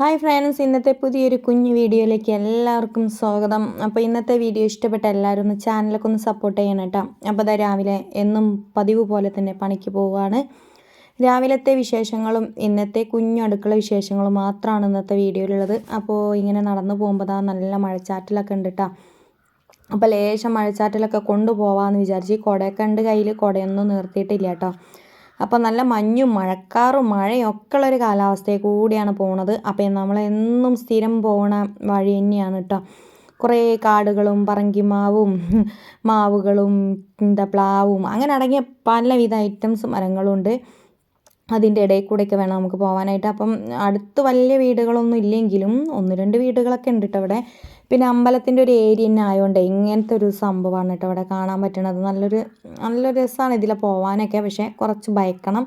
Hi friends, ഇന്നത്തെ പുതിയൊരു കുഞ്ഞു വീഡിയോയിലേക്ക് എല്ലാവർക്കും സ്വാഗതം. അപ്പോൾ ഇന്നത്തെ വീഡിയോ ഇഷ്ടപ്പെട്ട എല്ലാവരും ഒന്ന് ചാനലൊക്കെ ഒന്ന് സപ്പോർട്ട് ചെയ്യണം കേട്ടോ. അപ്പോൾ അതാ രാവിലെ എന്നും പതിവ് പോലെ തന്നെ പണിക്ക് പോവുകയാണ്. രാവിലത്തെ വിശേഷങ്ങളും ഇന്നത്തെ കുഞ്ഞു അടുക്കള വിശേഷങ്ങളും മാത്രമാണ് ഇന്നത്തെ വീഡിയോയിലുള്ളത്. അപ്പോൾ ഇങ്ങനെ നടന്നു പോകുമ്പോൾ നല്ല മഴച്ചാറ്റലൊക്കെ ഉണ്ട് കേട്ടോ. അപ്പോൾ ലേശം മഴച്ചാറ്റലൊക്കെ കൊണ്ടുപോകാമെന്ന് വിചാരിച്ച് കുടയൊക്കെ ഉണ്ട് കയ്യിൽ, കുടയൊന്നും നിർത്തിയിട്ടില്ല കേട്ടോ. അപ്പോൾ നല്ല മഞ്ഞും മഴക്കാറും മഴയൊക്കെ ഉള്ളൊരു കാലാവസ്ഥയിൽ കൂടിയാണ് പോണത്. അപ്പോൾ നമ്മളെന്നും സ്ഥിരം പോകണ വഴി തന്നെയാണ് കേട്ടോ. കുറേ കാടുകളും പറങ്കിമാവും മാവുകളും പ്ലാവും അങ്ങനെ അടങ്ങിയ പലവിധ ഐറ്റംസ് മരങ്ങളും ഉണ്ട്. അതിൻ്റെ ഇടയിൽ കൂടെയൊക്കെ വേണം നമുക്ക് പോകാനായിട്ട്. അപ്പം അടുത്ത് വലിയ വീടുകളൊന്നും ഇല്ലെങ്കിലും 1-2 വീടുകളൊക്കെ ഉണ്ട് കേട്ടോ ഇവിടെ. പിന്നെ അമ്പലത്തിൻ്റെ ഒരു ഏരിയ തന്നെ ആയതുകൊണ്ട് ഇങ്ങനത്തെ ഒരു സംഭവമാണ് കേട്ടോ ഇവിടെ കാണാൻ പറ്റണത്. നല്ല രസമാണ് ഇതിൽ പോകാനൊക്കെ, പക്ഷേ കുറച്ച് ഭയക്കണം.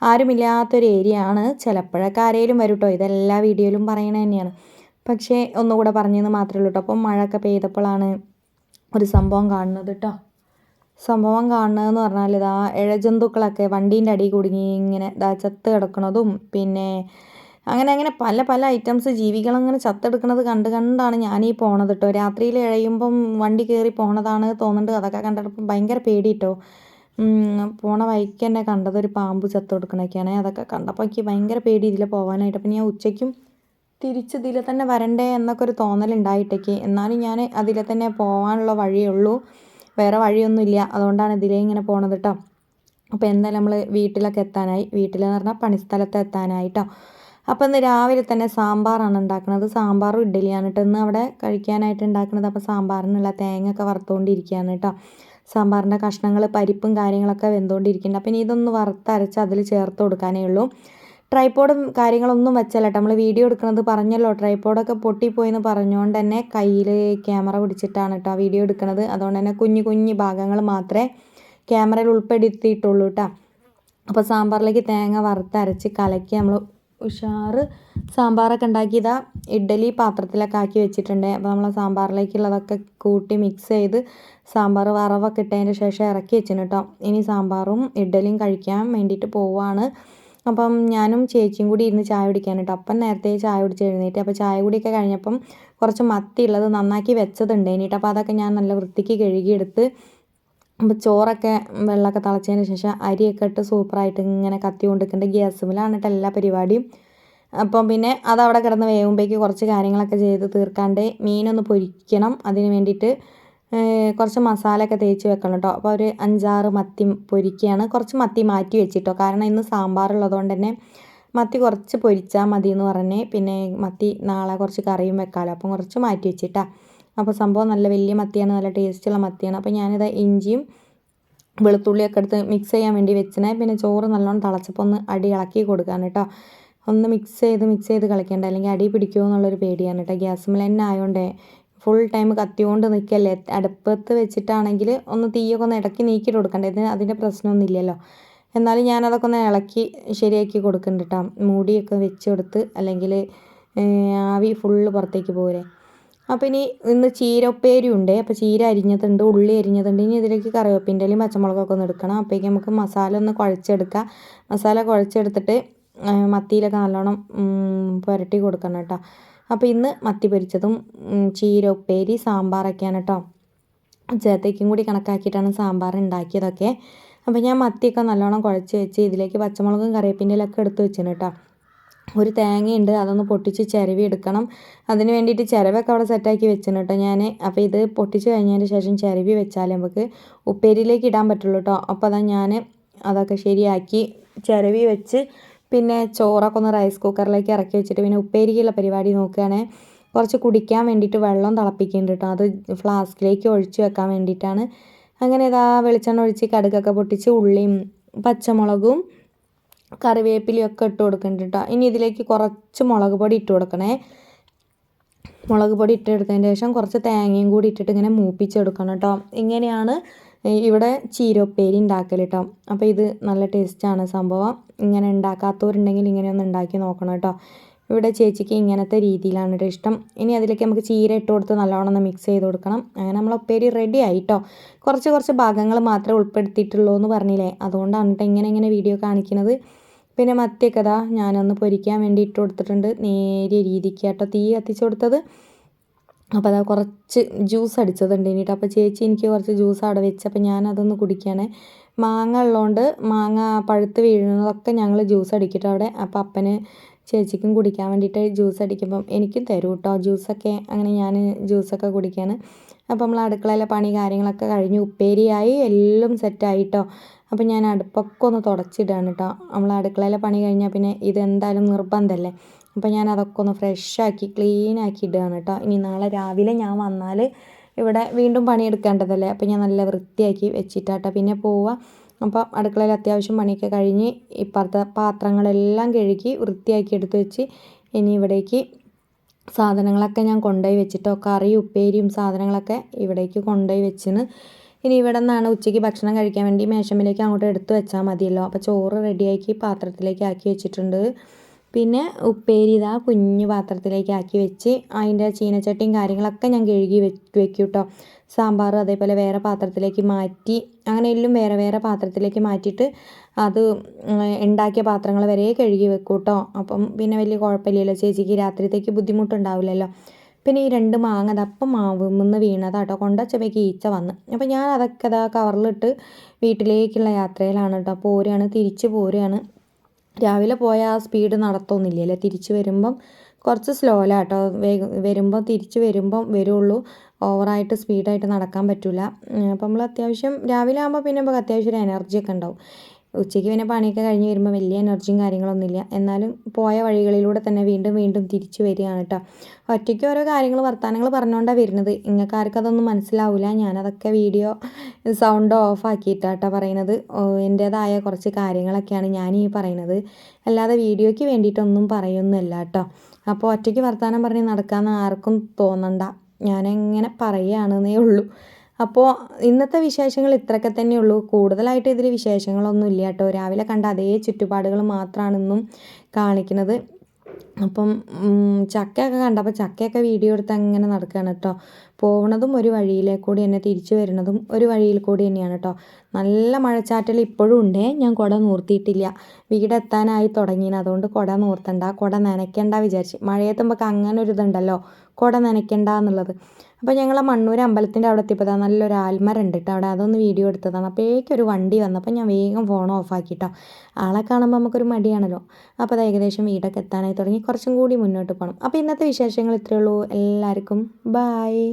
ആരുമില്ലാത്തൊരു ഏരിയ ആണ്. ചിലപ്പോഴൊക്കെ ആരെങ്കിലും വരും കേട്ടോ. ഇതെല്ലാ വീഡിയോയിലും പറയണത് തന്നെയാണ്, പക്ഷേ ഒന്നുകൂടെ പറഞ്ഞെന്ന് മാത്രമേ ഉള്ളൂ കേട്ടോ. അപ്പം മഴയൊക്കെ പെയ്തപ്പോഴാണ് ഒരു സംഭവം കാണുന്നത് കേട്ടോ. സംഭവം കാണുന്നതെന്ന് പറഞ്ഞാൽ ഇതാ ഇഴജന്തുക്കളൊക്കെ വണ്ടീൻ്റെ അടിയിൽ കുടുങ്ങി ഇങ്ങനെ ചത്ത് കിടക്കുന്നതും, പിന്നെ അങ്ങനെ പല ഐറ്റംസ് ജീവികളങ്ങനെ ചത്തെടുക്കുന്നത് കണ്ടാണ് ഞാനീ പോണത് കേട്ടോ. രാത്രിയിൽ ഇഴയുമ്പം വണ്ടി കയറി പോണതാണ് തോന്നുന്നുണ്ട്. അതൊക്കെ കണ്ടപ്പോൾ ഭയങ്കര പേടി കേട്ടോ. പോണ വഴിക്ക് തന്നെ കണ്ടത് ഒരു പാമ്പ് ചത്തെടുക്കണൊക്കെയാണ്. അതൊക്കെ കണ്ടപ്പോൾ എനിക്ക് ഭയങ്കര പേടി ഇതിൽ പോകാനായിട്ട്. അപ്പം ഞാൻ ഉച്ചയ്ക്കും തിരിച്ച് ഇതിൽ തന്നെ വരണ്ടേ എന്നൊക്കെ ഒരു തോന്നലുണ്ടായിട്ടേക്ക്. എന്നാലും ഞാൻ അതിൽ തന്നെ പോകാനുള്ള വഴിയുള്ളൂ, വേറെ വഴിയൊന്നുമില്ല. അതുകൊണ്ടാണ് ഇതിലേ ഇങ്ങനെ പോണത് കേട്ടോ. അപ്പോൾ എന്തായാലും നമ്മൾ വീട്ടിലൊക്കെ എത്താനായി. വീട്ടിലെന്ന് പറഞ്ഞാൽ പണിസ്ഥലത്ത് എത്താനായി കേട്ടോ. അപ്പോൾ ഇന്ന് രാവിലെ തന്നെ സാമ്പാറാണ് ഉണ്ടാക്കുന്നത്. സാമ്പാറും ഇഡ്ഡലിയാണ് കേട്ടോ ഇന്ന് അവിടെ കഴിക്കാനായിട്ട് ഉണ്ടാക്കുന്നത്. അപ്പോൾ സാമ്പാറിനുള്ള തേങ്ങയൊക്കെ വറുത്തുകൊണ്ടിരിക്കുകയാണ് കേട്ടോ. സാമ്പാറിൻ്റെ കഷ്ണങ്ങൾ പരിപ്പും കാര്യങ്ങളൊക്കെ വെന്തുകൊണ്ടിരിക്കുന്നുണ്ട്. അപ്പം ഇനി ഇതൊന്ന് വറുത്തരച്ച് അതിൽ ചേർത്ത് കൊടുക്കാനേ ഉള്ളൂ. ട്രൈപ്പോഡും കാര്യങ്ങളൊന്നും വെച്ചല്ല കേട്ടോ നമ്മൾ വീഡിയോ എടുക്കുന്നത്. പറഞ്ഞല്ലോ, ട്രൈപ്പോഡൊക്കെ പൊട്ടിപ്പോയെന്ന് പറഞ്ഞുകൊണ്ട് തന്നെ കയ്യിൽ ക്യാമറ പിടിച്ചിട്ടാണ് കേട്ടോ വീഡിയോ എടുക്കുന്നത്. അതുകൊണ്ട് തന്നെ കുഞ്ഞു ഭാഗങ്ങൾ മാത്രമേ ക്യാമറയിൽ ഉൾപ്പെടുത്തിയിട്ടുള്ളൂ കേട്ടോ. അപ്പോൾ സാമ്പാറിലേക്ക് തേങ്ങ വറുത്തരച്ച് കലക്കി നമ്മൾ ഉഷാറ് സാമ്പാറൊക്കെ ഉണ്ടാക്കിയതാ ഇഡ്ഡലി പാത്രത്തിലൊക്കെ ആക്കി വെച്ചിട്ടുണ്ട്. അപ്പോൾ നമ്മൾ സാമ്പാറിലേക്കുള്ളതൊക്കെ കൂട്ടി മിക്സ് ചെയ്ത് സാമ്പാർ വറവൊക്കെ ഇട്ടതിന് ശേഷം ഇറക്കി വെച്ചിന് കേട്ടോ. ഇനി സാമ്പാറും ഇഡ്ഡലിയും കഴിക്കാൻ വേണ്ടിയിട്ട് പോവുകയാണ്. അപ്പം ഞാനും ചേച്ചിയും കൂടി ഇരുന്ന് ചായ കുടിക്കാൻ കേട്ടോ. അപ്പം നേരത്തെ ചായ കുടിച്ച് എഴുന്നേറ്റ്. അപ്പോൾ ചായ കുടിയൊക്കെ കഴിഞ്ഞപ്പം കുറച്ച് മത്തി ഉള്ളത് നന്നാക്കി വെച്ചതുണ്ട് കഴിഞ്ഞിട്ട്. അപ്പോൾ അതൊക്കെ ഞാൻ നല്ല വൃത്തിക്ക് കഴുകിയെടുത്ത് അപ്പോൾ ചോറൊക്കെ വെള്ളമൊക്കെ തിളച്ചതിന് ശേഷം അരിയൊക്കെ ഇട്ട് സൂപ്പറായിട്ട് ഇങ്ങനെ കത്തി കൊണ്ടിരിക്കേണ്ട ഗ്യാസുമിലാണ് കേട്ടോ എല്ലാ പരിപാടിയും. അപ്പം പിന്നെ അതവിടെ കിടന്ന് വേകുമ്പോഴേക്ക് കുറച്ച് കാര്യങ്ങളൊക്കെ ചെയ്ത് തീർക്കാണ്ട് മീനൊന്ന് പൊരിക്കണം. അതിന് വേണ്ടിയിട്ട് കുറച്ച് മസാലയൊക്കെ തേച്ച് വെക്കണം കേട്ടോ. അപ്പോൾ ഒരു 5-6 മത്തി പൊരിക്കുകയാണ്. കുറച്ച് മത്തി മാറ്റി വെച്ചിട്ടോ, കാരണം ഇന്ന് സാമ്പാറുള്ളതുകൊണ്ട് തന്നെ മത്തി കുറച്ച് പൊരിച്ചാൽ മതി എന്ന് പറഞ്ഞ്. പിന്നെ മത്തി നാളെ കുറച്ച് കറിയും വെക്കാമല്ലോ, അപ്പം കുറച്ച് മാറ്റി വെച്ചിട്ടാ. അപ്പോൾ സംഭവം നല്ല വലിയ മത്തിയാണ്, നല്ല ടേസ്റ്റുള്ള മത്തിയാണ്. അപ്പോൾ ഞാനിത് ഇഞ്ചിയും വെളുത്തുള്ളിയൊക്കെ എടുത്ത് മിക്സ് ചെയ്യാൻ വേണ്ടി വെച്ചിനെ. പിന്നെ ചോറ് നല്ലോണം തിളച്ചപ്പോൾ ഒന്ന് അടി ഇളക്കി കൊടുക്കാൻ കേട്ടോ. ഒന്ന് മിക്സ് ചെയ്ത് കളിക്കേണ്ട, അല്ലെങ്കിൽ അടി പിടിക്കുമോ എന്നുള്ളൊരു പേടിയാണ് കേട്ടോ. ഗ്യാസുമ്മൽ തന്നെ ആയതുകൊണ്ടേ ഫുൾ ടൈം കത്തിക്കൊണ്ട് നിൽക്കല്ലേ. അടുപ്പത്ത് വെച്ചിട്ടാണെങ്കിൽ ഒന്ന് തീയൊക്കെ ഒന്ന് ഇടയ്ക്ക് നീക്കിയിട്ട് കൊടുക്കണ്ടേ. അതിൻ്റെ പ്രശ്നമൊന്നും ഇല്ലല്ലോ. എന്നാലും ഞാനതൊക്കെ ഒന്ന് ഇളക്കി ശരിയാക്കി കൊടുക്കുന്നുണ്ട് കേട്ടോ. മൂടിയൊക്കെ വെച്ച് കൊടുത്ത്, അല്ലെങ്കിൽ ആവി ഫുള്ള് പുറത്തേക്ക് പോരെ. അപ്പോൾ ഇന്ന് ചീര ഉപ്പേരി ഉണ്ട്. അപ്പോൾ ചീര അരിഞ്ഞതുണ്ട്, ഉള്ളി അരിഞ്ഞതുണ്ട്. ഇനി ഇതിലേക്ക് കറിവേപ്പിൻ്റെ ഇലയും പച്ചമുളകൊക്കെ ഒന്ന് എടുക്കണം. അപ്പോഴേക്കും നമുക്ക് മസാല ഒന്ന് കുഴച്ചെടുക്കാം. മസാല കുഴച്ചെടുത്തിട്ട് മത്തിയിലൊക്കെ നല്ലോണം പുരട്ടി കൊടുക്കണം കേട്ടോ. അപ്പോൾ ഇന്ന് മത്തി പൊരിച്ചതും ചീര ഉപ്പേരി സാമ്പാറൊക്കെയാണ് കേട്ടോ. ഉച്ചത്തേക്കും കൂടി കണക്കാക്കിയിട്ടാണ് സാമ്പാർ ഉണ്ടാക്കിയതൊക്കെ. അപ്പോൾ ഞാൻ മത്തിയൊക്കെ നല്ലോണം കുഴച്ച് വെച്ച് ഇതിലേക്ക് പച്ചമുളകും കറിവേപ്പിൻ്റെ ഇലയൊക്കെ എടുത്ത് വെച്ചിന് കേട്ടോ. ഒരു തേങ്ങയുണ്ട്, അതൊന്ന് പൊട്ടിച്ച് ചിരവി എടുക്കണം. അതിന് വേണ്ടിയിട്ട് ചിരവൊക്കെ അവിടെ സെറ്റാക്കി വെച്ചിന് കേട്ടോ ഞാൻ. അപ്പോൾ ഇത് പൊട്ടിച്ച് കഴിഞ്ഞതിന് ശേഷം ചിരവി വെച്ചാൽ നമുക്ക് ഉപ്പേരിയിലേക്ക് ഇടാൻ പറ്റുള്ളൂ കേട്ടോ. അപ്പോൾ അതാ ഞാൻ അതൊക്കെ ശരിയാക്കി ചിരവി വെച്ച് പിന്നെ ചോറൊക്കെ ഒന്ന് റൈസ് കുക്കറിലേക്ക് ഇറക്കി വെച്ചിട്ട് പിന്നെ ഉപ്പേരിക്കുള്ള പരിപാടി നോക്കുകയാണെങ്കിൽ കുറച്ച് കുടിക്കാൻ വേണ്ടിയിട്ട് വെള്ളം തിളപ്പിക്കുന്നുണ്ട് കേട്ടോ. അത് ഫ്ലാസ്കിലേക്ക് ഒഴിച്ച് വെക്കാൻ വേണ്ടിയിട്ടാണ്. അങ്ങനെ ഇതാ വെളിച്ചെണ്ണ ഒഴിച്ച് കടുകൊക്കെ പൊട്ടിച്ച് ഉള്ളിയും പച്ചമുളകും കറിവേപ്പിലയും ഒക്കെ ഇട്ട് കൊടുക്കുന്നുണ്ട് കേട്ടോ. ഇനി ഇതിലേക്ക് കുറച്ച് മുളക് പൊടി ഇട്ട് കൊടുക്കണേ. മുളക് പൊടി ഇട്ടെടുത്തതിന് ശേഷം കുറച്ച് തേങ്ങയും കൂടി ഇട്ടിട്ട് ഇങ്ങനെ മൂപ്പിച്ചെടുക്കണം കേട്ടോ. ഇങ്ങനെയാണ് ഇവിടെ ചീരപ്പേരി ഉണ്ടാക്കൽ കേട്ടോ. അപ്പോൾ ഇത് നല്ല ടേസ്റ്റാണ് സംഭവം. ഇങ്ങനെ ഉണ്ടാക്കാത്തവരുണ്ടെങ്കിൽ ഇങ്ങനെ ഒന്ന് ഉണ്ടാക്കി നോക്കണം കേട്ടോ. ഇവിടെ ചേച്ചിക്ക് ഇങ്ങനത്തെ രീതിയിലാണ് കേട്ടോ ഇഷ്ടം. ഇനി അതിലേക്ക് നമുക്ക് ചീര ഇട്ട് കൊടുത്ത് നല്ലോണം ഒന്ന് മിക്സ് ചെയ്ത് കൊടുക്കണം. അങ്ങനെ നമ്മൾ ഉപ്പേരി റെഡി ആയിട്ടോ. കുറച്ച് ഭാഗങ്ങൾ മാത്രമേ ഉൾപ്പെടുത്തിയിട്ടുള്ളൂ എന്ന് പറഞ്ഞില്ലേ, അതുകൊണ്ടാണ് കേട്ടോ ഇങ്ങനെ വീഡിയോ കാണിക്കുന്നത്. പിന്നെ മത്തിയൊക്കെ ഇതാ ഞാനൊന്ന് പൊരിക്കാൻ വേണ്ടി ഇട്ട് കൊടുത്തിട്ടുണ്ട്. നേരിയ രീതിക്ക് കേട്ടോ തീ കത്തിച്ച് കൊടുത്തത്. അപ്പോൾ അതാ കുറച്ച് ജ്യൂസ് അടിച്ചതുണ്ട് ഇനിയിട്ട്. അപ്പോൾ ചേച്ചി എനിക്ക് കുറച്ച് ജ്യൂസ് അവിടെ വെച്ച് അപ്പോൾ ഞാനതൊന്ന് കുടിക്കുകയാണ്. മാങ്ങ ഉള്ളതുകൊണ്ട് മാങ്ങ പഴുത്ത് വീഴുന്നതൊക്കെ ഞങ്ങൾ ജ്യൂസ് അടിക്കട്ടോ അവിടെ. അപ്പോൾ അപ്പന് ചേച്ചിക്കും കുടിക്കാൻ വേണ്ടിയിട്ട് ജ്യൂസ് അടിക്കുമ്പം എനിക്കും തരും കേട്ടോ ജ്യൂസൊക്കെ. അങ്ങനെ ഞാൻ ജ്യൂസൊക്കെ കുടിക്കുകയാണ്. അപ്പോൾ നമ്മൾ അടുക്കളയിലെ പണി കാര്യങ്ങളൊക്കെ കഴിഞ്ഞ് ഉപ്പേരിയായി എല്ലാം സെറ്റായിട്ടോ. അപ്പോൾ ഞാൻ അടുപ്പൊക്കെ ഒന്ന് തുടച്ചിടുകയാണ് കേട്ടോ. നമ്മൾ അടുക്കളയിലെ പണി കഴിഞ്ഞാൽ പിന്നെ ഇതെന്തായാലും നിർബന്ധമല്ലേ. അപ്പോൾ ഞാൻ അതൊക്കെ ഒന്ന് ഫ്രഷാക്കി ക്ലീനാക്കി ഇടുകയാണ് കേട്ടോ. ഇനി നാളെ രാവിലെ ഞാൻ വന്നാൽ ഇവിടെ വീണ്ടും പണിയെടുക്കേണ്ടതല്ലേ. അപ്പോൾ ഞാൻ നല്ല വൃത്തിയാക്കി വെച്ചിട്ടാട്ടോ പിന്നെ പോവുക. അപ്പോൾ അടുക്കളയിൽ അത്യാവശ്യം പണിയൊക്കെ കഴിഞ്ഞ് ഇപ്പുറത്തെ പാത്രങ്ങളെല്ലാം കഴുകി വൃത്തിയാക്കി എടുത്ത് വെച്ച് ഇനി ഇവിടേക്ക് സാധനങ്ങളൊക്കെ ഞാൻ കൊണ്ടുപോയി വെച്ചിട്ടോ. കറി ഉപ്പേരിയും സാധനങ്ങളൊക്കെ ഇവിടേക്ക് കൊണ്ടുപോയി വെച്ചിന്. ഇനി ഇവിടെ നിന്നാണ് ഉച്ചയ്ക്ക് ഭക്ഷണം കഴിക്കാൻ വേണ്ടി മേശമ്മയിലേക്ക് അങ്ങോട്ട് എടുത്ത് വെച്ചാൽ മതിയല്ലോ. അപ്പോൾ ചോറ് റെഡിയാക്കി പാത്രത്തിലേക്ക് ആക്കി വെച്ചിട്ടുണ്ട്. പിന്നെ ഉപ്പേരി ഇതാ കുഞ്ഞു പാത്രത്തിലേക്ക് ആക്കി വെച്ച് അതിൻ്റെ ചീനച്ചട്ടിയും കാര്യങ്ങളൊക്കെ ഞാൻ കഴുകി വെക്കും കേട്ടോ. സാമ്പാർ അതേപോലെ വേറെ പാത്രത്തിലേക്ക് മാറ്റി അങ്ങനെ എല്ലാം വേറെ വേറെ പാത്രത്തിലേക്ക് മാറ്റിയിട്ട് അത് ഉണ്ടാക്കിയ പാത്രങ്ങൾ വരെ കഴുകി വെക്കും കേട്ടോ. അപ്പം പിന്നെ വലിയ കുഴപ്പമില്ലല്ലോ, ചേച്ചിക്ക് രാത്രിത്തേക്ക് ബുദ്ധിമുട്ടുണ്ടാവില്ലല്ലോ. പിന്നെ ഈ 2 മാങ്ങ അതപ്പം മാവുമെന്ന് വീണതാട്ടോ, കൊണ്ടുവച്ചപ്പോഴേക്ക് ഈച്ച വന്ന്. അപ്പോൾ ഞാൻ അതൊക്കെ അതാ കവറിലിട്ട് വീട്ടിലേക്കുള്ള യാത്രയിലാണ് കേട്ടോ. പോരുകയാണ്, തിരിച്ച് പോരുകയാണ്. രാവിലെ പോയ ആ സ്പീഡ് നടത്തൊന്നുമില്ലല്ലേ, തിരിച്ച് വരുമ്പം കുറച്ച് സ്ലോയിലാട്ടോ വരുമ്പോൾ തിരിച്ച് വരുമ്പം വരുള്ളൂ. ഓവറായിട്ട് സ്പീഡായിട്ട് നടക്കാൻ പറ്റില്ല. അപ്പം നമ്മൾ അത്യാവശ്യം രാവിലെ ആകുമ്പോൾ പിന്നെ നമുക്ക് അത്യാവശ്യം ഒരു എനർജിയൊക്കെ ഉണ്ടാവും. ഉച്ചയ്ക്ക് പിന്നെ പണിയൊക്കെ കഴിഞ്ഞ് വരുമ്പോൾ വലിയ എനർജിയും കാര്യങ്ങളൊന്നുമില്ല. എന്നാലും പോയ വഴികളിലൂടെ തന്നെ വീണ്ടും വീണ്ടും തിരിച്ച് വരികയാണ് കേട്ടോ. ഒറ്റയ്ക്ക് ഓരോ വർത്തമാനങ്ങൾ പറഞ്ഞുകൊണ്ടാണ് വരുന്നത്. നിങ്ങൾക്ക് ആർക്കും അതൊന്നും മനസ്സിലാവില്ല. ഞാനതൊക്കെ വീഡിയോ സൗണ്ട് ഓഫ് ആക്കിയിട്ടാട്ടോ പറയുന്നത്. എൻ്റേതായ കുറച്ച് കാര്യങ്ങളൊക്കെയാണ് ഞാൻ ഈ പറയുന്നത്. അല്ലാതെ വീഡിയോയ്ക്ക് വേണ്ടിയിട്ടൊന്നും പറയുന്നല്ല കേട്ടോ. അപ്പോൾ ഒറ്റയ്ക്ക് വർത്തമാനം പറഞ്ഞ് നടക്കാമെന്ന് ആർക്കും തോന്നണ്ട. ഞാനെങ്ങനെ പറയുകയാണെന്നേ ഉള്ളൂ. അപ്പോൾ ഇന്നത്തെ വിശേഷങ്ങൾ ഇത്രയൊക്കെ തന്നെയുള്ളൂ. കൂടുതലായിട്ട് ഇതിൽ വിശേഷങ്ങളൊന്നും ഇല്ല കേട്ടോ. രാവിലെ കണ്ട അതേ ചുറ്റുപാടുകൾ മാത്രമാണ് ഇന്നും കാണിക്കുന്നത്. അപ്പം ചക്കയൊക്കെ കണ്ടപ്പോൾ ചക്കയൊക്കെ വീഡിയോ എടുത്ത് അങ്ങനെ നടക്കുകയാണ് കേട്ടോ. പോകുന്നതും ഒരു വഴിയിലെ കൂടി തന്നെ, തിരിച്ചു വരുന്നതും ഒരു വഴിയിൽ കൂടി തന്നെയാണ് കേട്ടോ. നല്ല മഴച്ചാറ്റൽ ഇപ്പോഴും ഉണ്ടേ. ഞാൻ കുട നൂർത്തിയിട്ടില്ല, വീടെത്താനായി തുടങ്ങിയത്. അതുകൊണ്ട് കുട നൂർത്തണ്ട, കുട നനയ്ക്കണ്ട വിചാരിച്ച്. മഴയത്തുമ്പോൾ അങ്ങനെ ഒരു ഇതുണ്ടല്ലോ, കുട നനയ്ക്കണ്ട എന്നുള്ളത്. അപ്പോൾ ഞങ്ങൾ മണ്ണൂർ അമ്പലത്തിൻ്റെ അവിടെ എത്തിയപ്പോൾ നല്ലൊരു ആൽമരം ഉണ്ട് കേട്ടോ അവിടെ. അതൊന്ന് വീഡിയോ എടുത്തതാണ്. അപ്പോഴേക്കൊരു വണ്ടി വന്നപ്പോൾ ഞാൻ വേഗം ഫോൺ ഓഫാക്കിട്ടോ. ആളെ കാണുമ്പോൾ നമുക്കൊരു മടിയാണല്ലോ. അപ്പോൾ അത് ഏകദേശം വീടൊക്കെ എത്താനായി തുടങ്ങി. കുറച്ചും കൂടി മുന്നോട്ട് പോകണം. അപ്പോൾ ഇന്നത്തെ വിശേഷങ്ങൾ ഇത്രയേ ഉള്ളൂ. എല്ലാവർക്കും ബായ്.